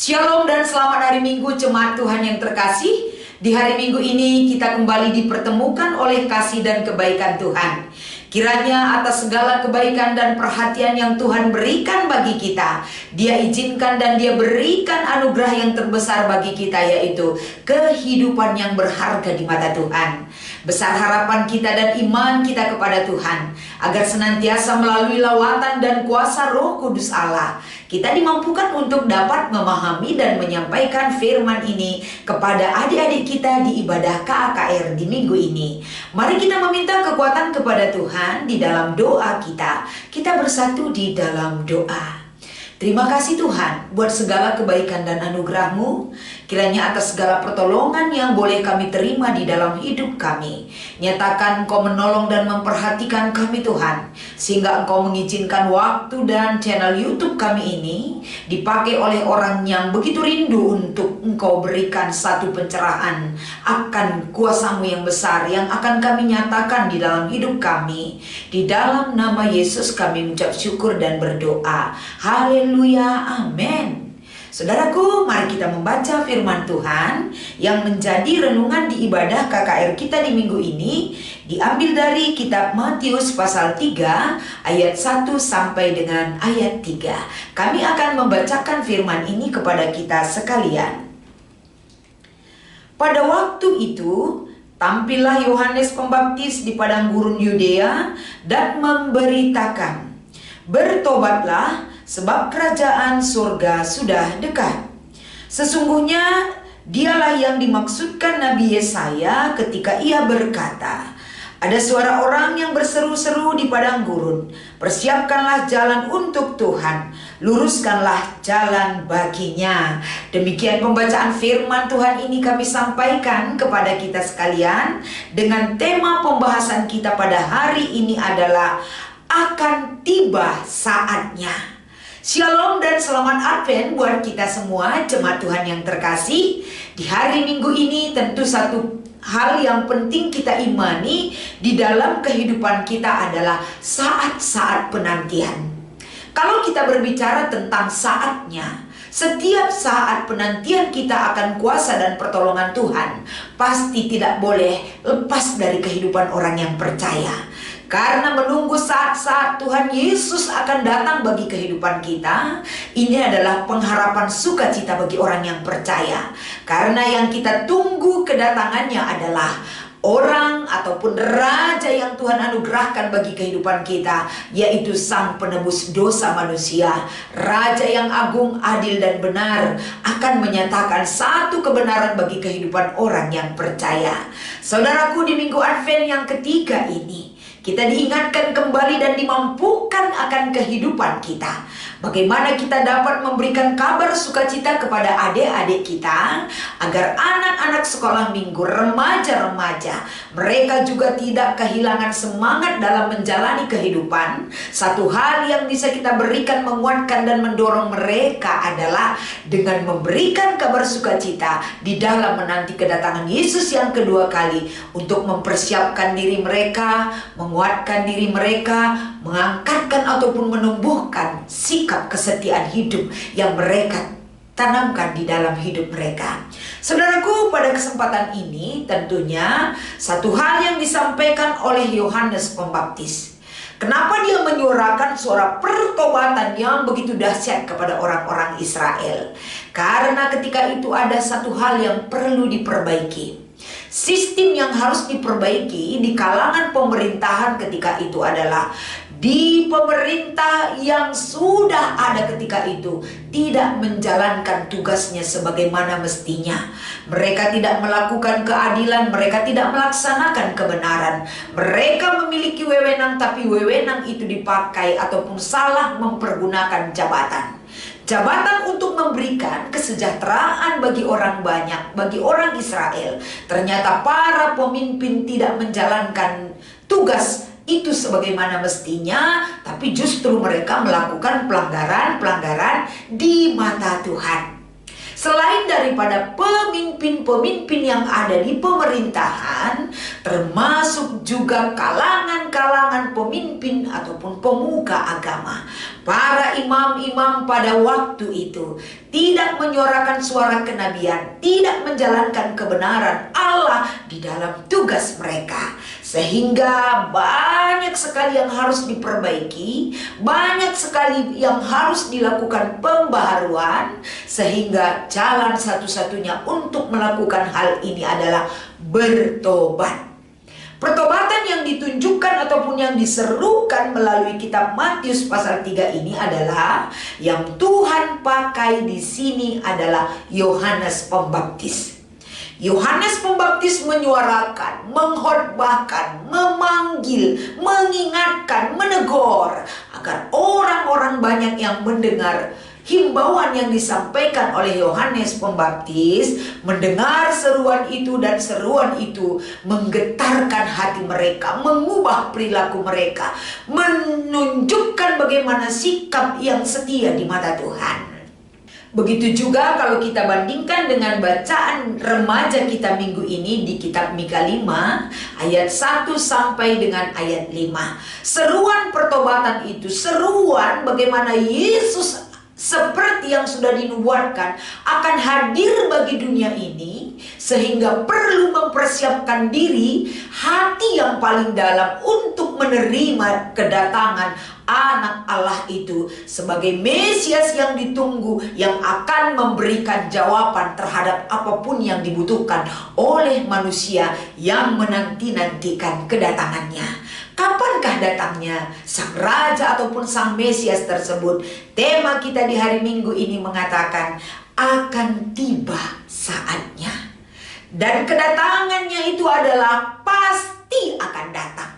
Shalom dan selamat hari Minggu jemaat Tuhan yang terkasih. Di hari Minggu ini kita kembali dipertemukan oleh kasih dan kebaikan Tuhan. Kiranya atas segala kebaikan dan perhatian yang Tuhan berikan bagi kita, Dia izinkan dan Dia berikan anugerah yang terbesar bagi kita, yaitu kehidupan yang berharga di mata Tuhan. Besar harapan kita dan iman kita kepada Tuhan, agar senantiasa melalui lawatan dan kuasa Roh Kudus Allah, kita dimampukan untuk dapat memahami dan menyampaikan firman ini kepada adik-adik kita di ibadah KAKR di minggu ini. Mari kita meminta kekuatan kepada Tuhan di dalam doa kita. Kita bersatu di dalam doa. Terima kasih Tuhan buat segala kebaikan dan anugerah-Mu. Kiranya atas segala pertolongan yang boleh kami terima di dalam hidup kami, nyatakan Engkau menolong dan memperhatikan kami Tuhan, sehingga Engkau mengizinkan waktu dan channel YouTube kami ini dipakai oleh orang yang begitu rindu untuk Engkau berikan satu pencerahan akan kuasa-Mu yang besar yang akan kami nyatakan di dalam hidup kami. Di dalam nama Yesus kami mengucap syukur dan berdoa. Haleluya, amin. Saudaraku, mari kita membaca firman Tuhan yang menjadi renungan di ibadah KKR kita di minggu ini, diambil dari kitab Matius pasal 3 ayat 1 sampai dengan ayat 3. Kami akan membacakan firman ini kepada kita sekalian. Pada waktu itu, tampillah Yohanes Pembaptis di padang gurun Yudea dan memberitakan, "Bertobatlah, sebab kerajaan surga sudah dekat." Sesungguhnya dialah yang dimaksudkan Nabi Yesaya ketika ia berkata, "Ada suara orang yang berseru-seru di padang gurun, persiapkanlah jalan untuk Tuhan, luruskanlah jalan baginya." Demikian pembacaan firman Tuhan ini kami sampaikan kepada kita sekalian, dengan tema pembahasan kita pada hari ini adalah akan tiba saatnya. Shalom dan selamat Advent buat kita semua jemaat Tuhan yang terkasih. Di hari Minggu ini tentu satu hal yang penting kita imani di dalam kehidupan kita adalah saat-saat penantian. Kalau kita berbicara tentang saatnya, setiap saat penantian kita akan kuasa dan pertolongan Tuhan pasti tidak boleh lepas dari kehidupan orang yang percaya. Karena menunggu saat-saat Tuhan Yesus akan datang bagi kehidupan kita, ini adalah pengharapan sukacita bagi orang yang percaya. Karena yang kita tunggu kedatangannya adalah orang ataupun raja yang Tuhan anugerahkan bagi kehidupan kita, yaitu Sang Penebus dosa manusia. Raja yang agung, adil dan benar akan menyatakan satu kebenaran bagi kehidupan orang yang percaya. Saudaraku, di minggu Advent yang ketiga ini, kita diingatkan kembali dan dimampukan akan kehidupan kita. Bagaimana kita dapat memberikan kabar sukacita kepada adik-adik kita, agar anak-anak sekolah minggu, remaja-remaja, mereka juga tidak kehilangan semangat dalam menjalani kehidupan. Satu hal yang bisa kita berikan, menguatkan dan mendorong mereka adalah dengan memberikan kabar sukacita di dalam menanti kedatangan Yesus yang kedua kali, untuk mempersiapkan diri mereka, menguatkan diri mereka, mengangkatkan ataupun menumbuhkan sikap kesetiaan hidup yang mereka tanamkan di dalam hidup mereka. Saudaraku, pada kesempatan ini tentunya satu hal yang disampaikan oleh Yohanes Pembaptis. Kenapa dia menyuarakan suara pertobatan yang begitu dahsyat kepada orang-orang Israel? Karena ketika itu ada satu hal yang perlu diperbaiki. Sistem yang harus diperbaiki di kalangan pemerintahan ketika itu adalah di pemerintah yang sudah ada ketika itu tidak menjalankan tugasnya sebagaimana mestinya. Mereka tidak melakukan keadilan, mereka tidak melaksanakan kebenaran. Mereka memiliki wewenang, tapi wewenang itu dipakai ataupun salah mempergunakan jabatan. Jabatan untuk memberikan kesejahteraan bagi orang banyak, bagi orang Israel. Ternyata para pemimpin tidak menjalankan tugas itu sebagaimana mestinya, tapi justru mereka melakukan pelanggaran-pelanggaran di mata Tuhan. Selain daripada pemimpin-pemimpin yang ada di pemerintahan, termasuk juga kalangan-kalangan pemimpin ataupun pemuka agama. Para imam-imam pada waktu itu tidak menyuarakan suara kenabian, tidak menjalankan kebenaran Allah di dalam tugas mereka. Sehingga banyak sekali yang harus diperbaiki, banyak sekali yang harus dilakukan pembaharuan, sehingga jalan satu-satunya untuk melakukan hal ini adalah bertobat. Pertobatan yang ditunjukkan ataupun yang diserukan melalui kitab Matius pasal 3 ini adalah yang Tuhan pakai di sini adalah Yohanes Pembaptis. Yohanes Pembaptis menyuarakan, mengkhotbahkan, memanggil, mengingatkan, menegur agar orang-orang banyak yang mendengar himbauan yang disampaikan oleh Yohanes Pembaptis, mendengar seruan itu, dan seruan itu menggetarkan hati mereka, mengubah perilaku mereka, menunjukkan bagaimana sikap yang setia di mata Tuhan. Begitu juga kalau kita bandingkan dengan bacaan remaja kita minggu ini di kitab Mika 5 ayat 1 sampai dengan ayat 5. Seruan pertobatan itu, seruan bagaimana Yesus seperti yang sudah dinubuatkan akan hadir bagi dunia ini, sehingga perlu mempersiapkan diri, hati yang paling dalam untuk menerima kedatangan anak Allah itu sebagai Mesias yang ditunggu, yang akan memberikan jawaban terhadap apapun yang dibutuhkan oleh manusia yang menanti-nantikan kedatangannya. Kapankah datangnya sang raja ataupun sang Mesias tersebut? Tema kita di hari Minggu ini mengatakan akan tiba saatnya. Dan kedatangannya itu adalah pasti akan datang.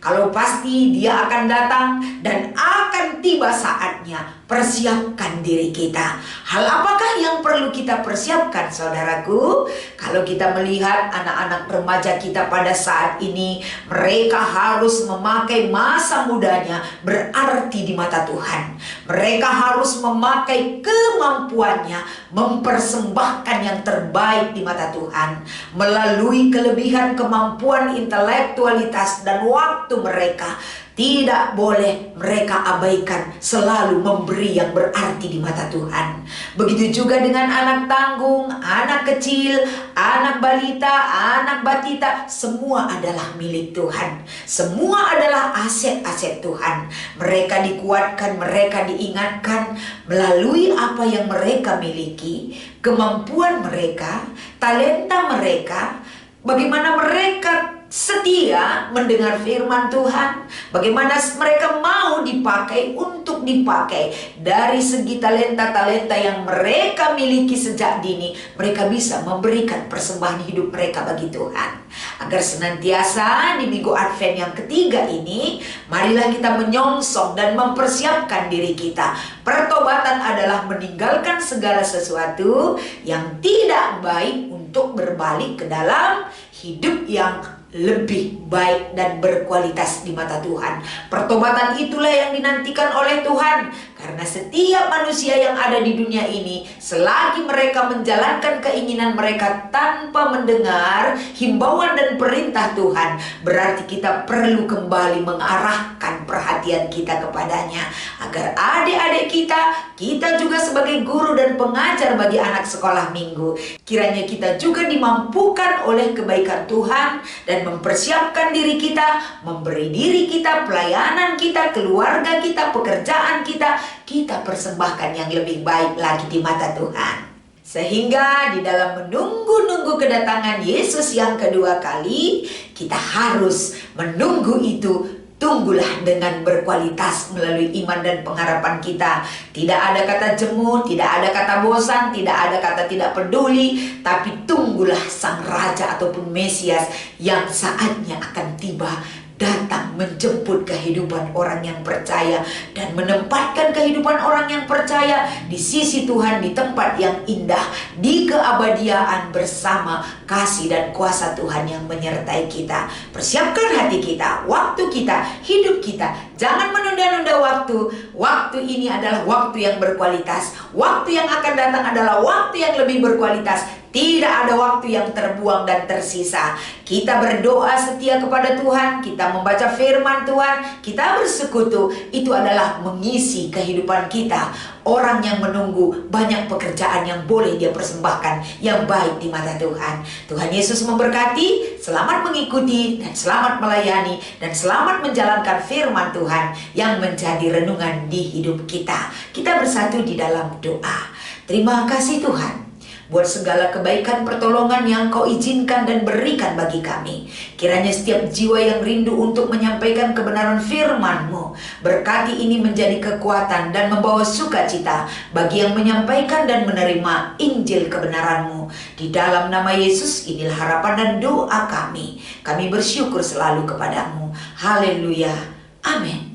Kalau pasti dia akan datang dan akan tiba saatnya, persiapkan diri kita. Hal apakah yang perlu kita persiapkan, saudaraku? Kalau kita melihat anak-anak remaja kita pada saat ini, mereka harus memakai masa mudanya berarti di mata Tuhan. Mereka harus memakai kemampuannya, mempersembahkan yang terbaik di mata Tuhan melalui kelebihan kemampuan intelektualitas dan waktu mereka. Tidak boleh mereka abaikan, selalu memberi yang berarti di mata Tuhan. Begitu juga dengan anak tanggung, anak kecil, anak balita, anak batita, semua adalah milik Tuhan. Semua adalah aset-aset Tuhan. Mereka dikuatkan, mereka diingatkan melalui apa yang mereka miliki, kemampuan mereka, talenta mereka, bagaimana mereka setia mendengar firman Tuhan, bagaimana mereka mau dipakai untuk dipakai. Dari segi talenta-talenta yang mereka miliki sejak dini, mereka bisa memberikan persembahan hidup mereka bagi Tuhan. Agar senantiasa di minggu Advent yang ketiga ini, marilah kita menyongsong dan mempersiapkan diri kita. Pertobatan adalah meninggalkan segala sesuatu yang tidak baik untuk berbalik ke dalam hidup yang lebih baik dan berkualitas di mata Tuhan. Pertobatan itulah yang dinantikan oleh Tuhan, karena setiap manusia yang ada di dunia ini, selagi mereka menjalankan keinginan mereka tanpa mendengar himbauan dan perintah Tuhan, berarti kita perlu kembali mengarahkan perhatian kita kepadanya, agar adik-adik kita juga sebagai guru dan pengajar bagi anak sekolah minggu, kiranya kita juga dimampukan oleh kebaikan Tuhan dan mempersiapkan diri kita, memberi diri kita, pelayanan kita, keluarga kita, pekerjaan kita, kita persembahkan yang lebih baik lagi di mata Tuhan. Sehingga di dalam menunggu-nunggu kedatangan Yesus yang kedua kali, kita harus menunggu itu. Tunggulah dengan berkualitas melalui iman dan pengharapan kita. Tidak ada kata jemu, tidak ada kata bosan, tidak ada kata tidak peduli, tapi tunggulah sang raja ataupun Mesias yang saatnya akan tiba, datang menjemput kehidupan orang yang percaya dan menempatkan kehidupan orang yang percaya di sisi Tuhan di tempat yang indah, di keabadian bersama kasih dan kuasa Tuhan yang menyertai kita. Persiapkan hati kita, waktu kita, hidup kita. Jangan menunda-nunda waktu. Waktu ini adalah waktu yang berkualitas. Waktu yang akan datang adalah waktu yang lebih berkualitas. Tidak ada waktu yang terbuang dan tersisa. Kita berdoa setia kepada Tuhan, kita membaca firman Tuhan, kita bersekutu. Itu adalah mengisi kehidupan kita. Orang yang menunggu banyak pekerjaan yang boleh dia persembahkan yang baik di mata Tuhan. Tuhan Yesus memberkati. Selamat mengikuti dan selamat melayani dan selamat menjalankan firman Tuhan yang menjadi renungan di hidup kita. Kita bersatu di dalam doa. Terima kasih Tuhan buat segala kebaikan pertolongan yang Kau izinkan dan berikan bagi kami. Kiranya setiap jiwa yang rindu untuk menyampaikan kebenaran firman-Mu, berkati ini menjadi kekuatan dan membawa sukacita bagi yang menyampaikan dan menerima Injil kebenaran-Mu. Di dalam nama Yesus, inilah harapan dan doa kami. Kami bersyukur selalu kepadamu. Haleluya. Amin.